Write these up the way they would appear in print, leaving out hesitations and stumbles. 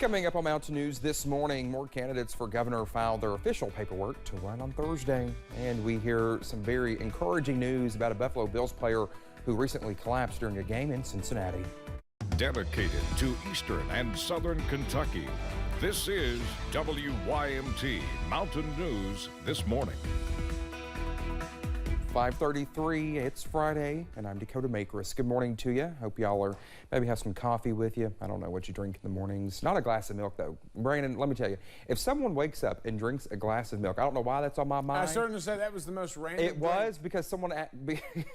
Coming up on Mountain News this morning, more candidates for governor filed their official paperwork to run on Thursday. And we hear some very encouraging news about a Buffalo Bills player who recently collapsed during a game in Cincinnati. Dedicated to Eastern and Southern Kentucky, this is WYMT Mountain News this morning. 5:33, it's Friday, and I'm Dakota Makris. Good morning to you. Hope y'all are maybe have some coffee with you. I don't know what you drink in the mornings. Not a glass of milk, though. Brandon, let me tell you, if someone wakes up and drinks a glass of milk, I don't know why that's on my mind. I certainly said that was the most random It was because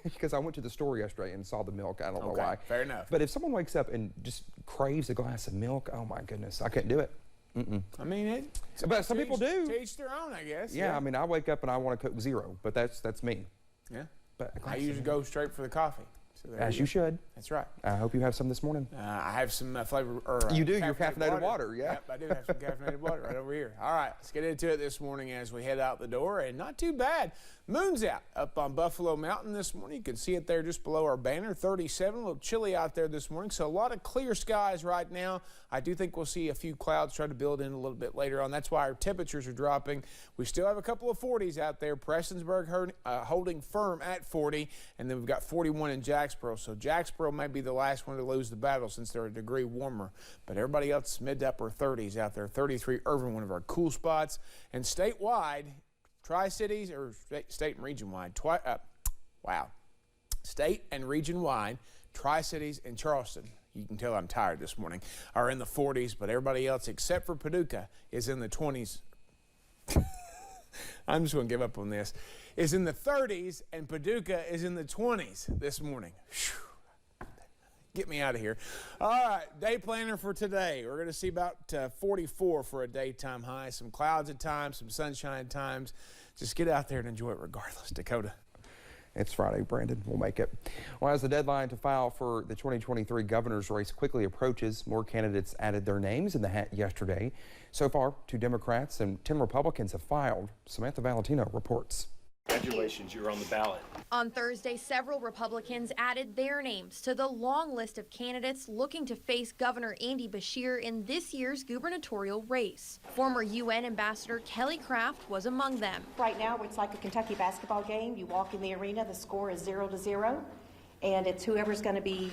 because I went to the store yesterday and saw the milk. I don't know why. Fair enough. But if someone wakes up and just craves a glass of milk, oh my goodness, I couldn't do it. I mean, but some people do. To each their own, I guess. Yeah, I mean, I wake up and I want to Coke Zero, but that's me. Yeah. But I usually go straight for the coffee. So as you should. That's right. I hope you have some this morning. I have some flavor. You do, your caffeinated water, yeah. Yep, I do have some caffeinated water right over here. All right, let's get into it this morning as we head out the door, and not too bad. Moon's out up on Buffalo Mountain this morning. You can see it there just below our banner, 37. A little chilly out there this morning, so a lot of clear skies right now. I do think we'll see a few clouds try to build in a little bit later on. That's why our temperatures are dropping. We still have a couple of 40s out there. Prestonsburg holding firm at 40, and then we've got 41 in Jacksboro. So Jacksboro may be the last one to lose the battle since they're a degree warmer. But everybody else mid to upper 30s out there. 33 Irvin, one of our cool spots. And statewide, Tri-Cities, or state and region-wide, state and region-wide, Tri-Cities and Charleston, you can tell I'm tired this morning, are in the 40s, but everybody else except for Paducah is in the 20s. I'm just going to give up on this. Is in the 30s, and Paducah is in the 20s this morning. Whew. Get me out of here. All right, day planner for today. We're going to see about 44 for a daytime high. Some clouds at times, some sunshine at times. Just get out there and enjoy it regardless. Dakota. It's Friday, Brandon. We'll make it. Well, as the deadline to file for the 2023 governor's race quickly approaches, more candidates added their names in the hat yesterday. So far, 2 Democrats and 10 Republicans have filed. Samantha Valentino reports. Congratulations, you're on the ballot. On Thursday, several Republicans added their names to the long list of candidates looking to face Governor Andy Beshear in this year's gubernatorial race. Former UN Ambassador Kelly Craft was among them. Right now, it's like a Kentucky basketball game. You walk in the arena, the score is 0-0, and it's whoever's going to be,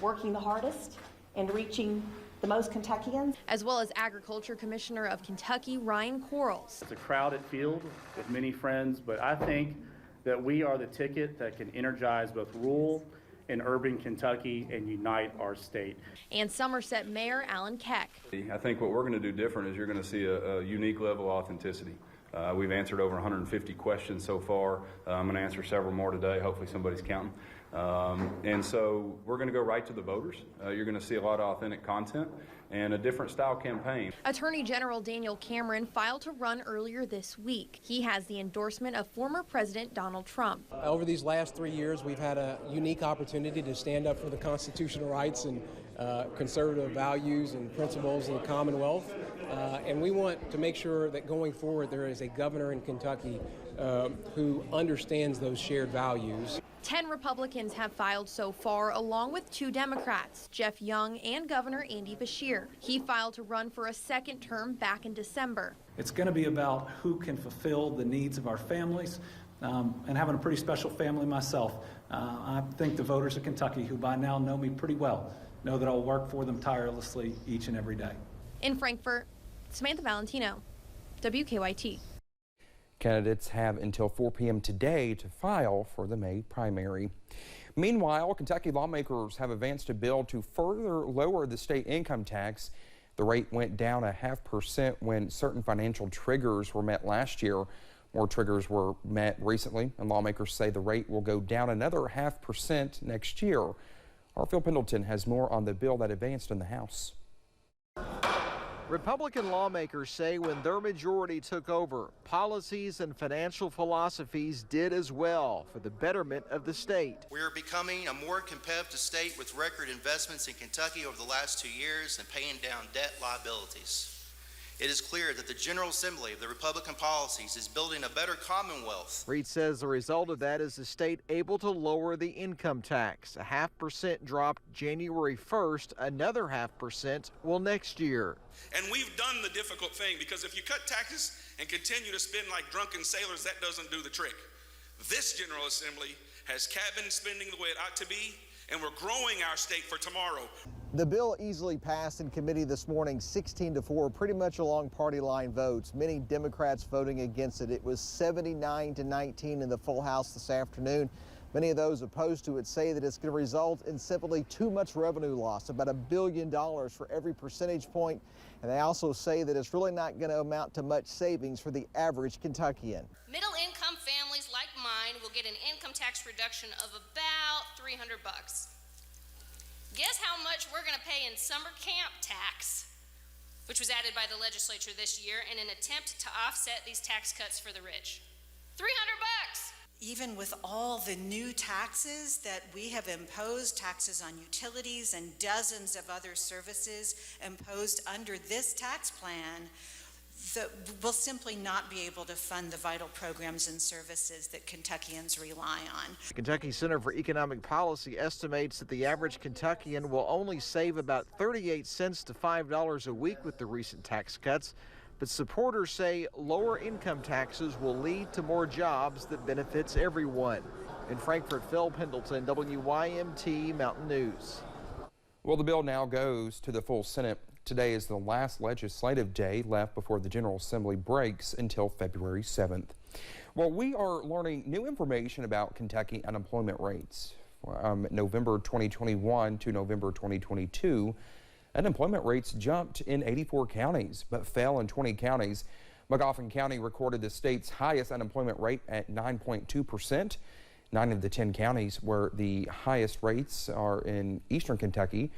working the hardest and reaching the most Kentuckians. As well as Agriculture Commissioner of Kentucky, Ryan Quarles. It's a crowded field with many friends, but I think that we are the ticket that can energize both rural and urban Kentucky and unite our state. And Somerset Mayor Alan Keck. I think what we're going to do different is you're going to see a unique level of authenticity. We've answered over 150 questions so far. I'm going to answer several more today. Hopefully somebody's counting. And so we're going to go right to the voters. You're going to see a lot of authentic content and a different style campaign. Attorney General Daniel Cameron filed to run earlier this week. He has the endorsement of former President Donald Trump. Over these last 3 years, we've had a unique opportunity to stand up for the constitutional rights and conservative values and principles of the Commonwealth. And we want to make sure that going forward there is a governor in Kentucky who understands those shared values. 10 Republicans have filed so far, along with 2 Democrats, Jeff Young and Governor Andy Beshear. He filed to run for a second term back in December. It's going to be about who can fulfill the needs of our families, and having a pretty special family myself. I think the voters of Kentucky, who by now know me pretty well, know that I'll work for them tirelessly each and every day. In Frankfort, Samantha Valentino, WKYT. Candidates have until 4 p.m. today to file for the May primary. Meanwhile, Kentucky lawmakers have advanced a bill to further lower the state income tax. The rate went down 0.5% when certain financial triggers were met last year. More triggers were met recently, and lawmakers say the rate will go down another 0.5% next year. Harfield Pendleton has more on the bill that advanced in the House. Republican lawmakers say when their majority took over, policies and financial philosophies did as well for the betterment of the state. We are becoming a more competitive state with record investments in Kentucky over the last 2 years and paying down debt liabilities. it is clear that the General Assembly of the Republican policies is building a better commonwealth. Reed says the result of that is the state able to lower the income tax. A 0.5% dropped January 1st, another 0.5% will next year. And we've done the difficult thing, because if you cut taxes and continue to spend like drunken sailors, that doesn't do the trick. This General Assembly has cabin spending the way it ought to be, and we're growing our state for tomorrow. The bill easily passed in committee this morning, 16-4, pretty much along party line votes. Many Democrats voting against it. It was 79-19 in the full House this afternoon. Many of those opposed to it say that it's going to result in simply too much revenue loss, about $1 billion for every percentage point. And they also say that it's really not going to amount to much savings for the average Kentuckian. Middle-income families like mine will get an income tax reduction of about $300. Guess how much we're going to pay in summer camp tax, which was added by the legislature this year in an attempt to offset these tax cuts for the rich? $300. Even with all the new taxes that we have imposed, taxes on utilities and dozens of other services imposed under this tax plan, we'll simply not be able to fund the vital programs and services that Kentuckians rely on. The Kentucky Center for Economic Policy estimates that the average Kentuckian will only save about 38 cents to $5 a week with the recent tax cuts. But supporters say lower income taxes will lead to more jobs that benefits everyone. In Frankfort, Phil Pendleton, WYMT Mountain News. Well, the bill now goes to the full Senate. Today is the last legislative day left before the General Assembly breaks until February 7th. Well, we are learning new information about Kentucky unemployment rates. November 2021 to November 2022, unemployment rates jumped in 84 counties, but fell in 20 counties. Magoffin County recorded the state's highest unemployment rate at 9.2%. 9 of the 10 counties where the highest rates are in eastern Kentucky.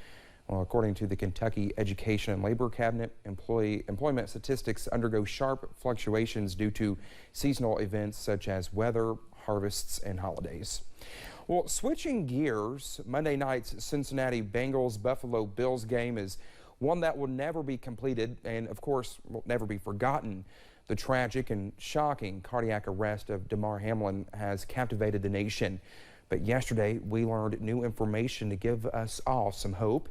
Well, according to the Kentucky Education and Labor Cabinet, employment statistics undergo sharp fluctuations due to seasonal events such as weather, harvests, and holidays. Well, switching gears, Monday night's Cincinnati Bengals-Buffalo Bills game is one that will never be completed and, of course, will never be forgotten. The tragic and shocking cardiac arrest of Demar Hamlin has captivated the nation. But yesterday, we learned new information to give us all some hope.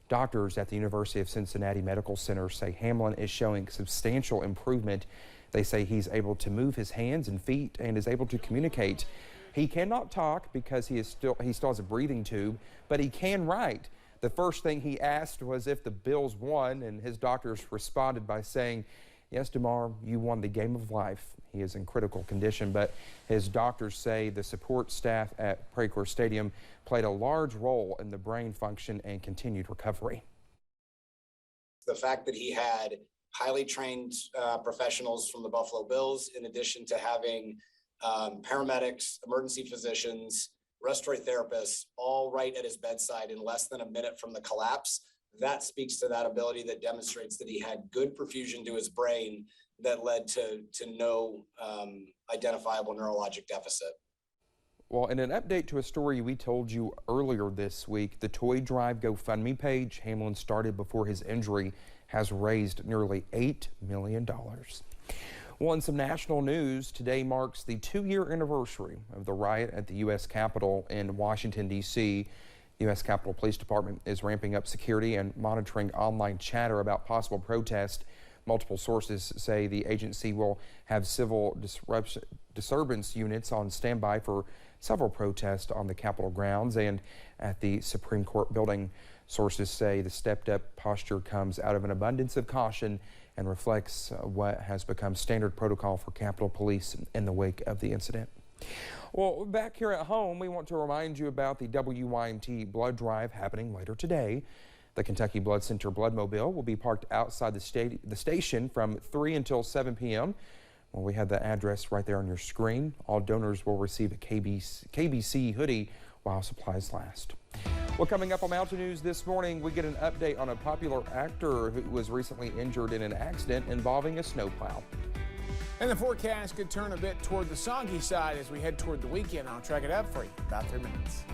Doctors at the University of Cincinnati Medical Center say Hamlin is showing substantial improvement. They say he's able to move his hands and feet and is able to communicate. He cannot talk because he still has a breathing tube, but he can write. The first thing he asked was if the Bills won, and his doctors responded by saying, "Yes, Demar, you won the game of life." He is in critical condition, but his doctors say the support staff at Precor Stadium played a large role in the brain function and continued recovery. The fact that he had highly trained professionals from the Buffalo Bills, in addition to having paramedics, emergency physicians, respiratory therapists, all right at his bedside in less than a minute from the collapse, that speaks to that ability that demonstrates that he had good perfusion to his brain that led to no identifiable neurologic deficit. Well, in an update to a story we told you earlier this week, the Toy Drive GoFundMe page Hamlin started before his injury has raised nearly $8 million. Well, in some national news, today marks the 2-year anniversary of the riot at the U.S. Capitol in Washington, D.C. U.S. Capitol Police Department is ramping up security and monitoring online chatter about possible protest. Multiple sources say the agency will have civil disturbance units on standby for several protests on the Capitol grounds and at the Supreme Court building. Sources say the stepped-up posture comes out of an abundance of caution and reflects what has become standard protocol for Capitol Police in the wake of the incident. Well, back here at home, we want to remind you about the WYMT blood drive happening later today. The Kentucky Blood Center Bloodmobile will be parked outside the station from 3 until 7 p.m. Well, we have the address right there on your screen. All donors will receive a KBC hoodie while supplies last. Well, coming up on Mountain News this morning, we get an update on a popular actor who was recently injured in an accident involving a snowplow. And the forecast could turn a bit toward the soggy side as we head toward the weekend. I'll track it up for you in about 3 minutes.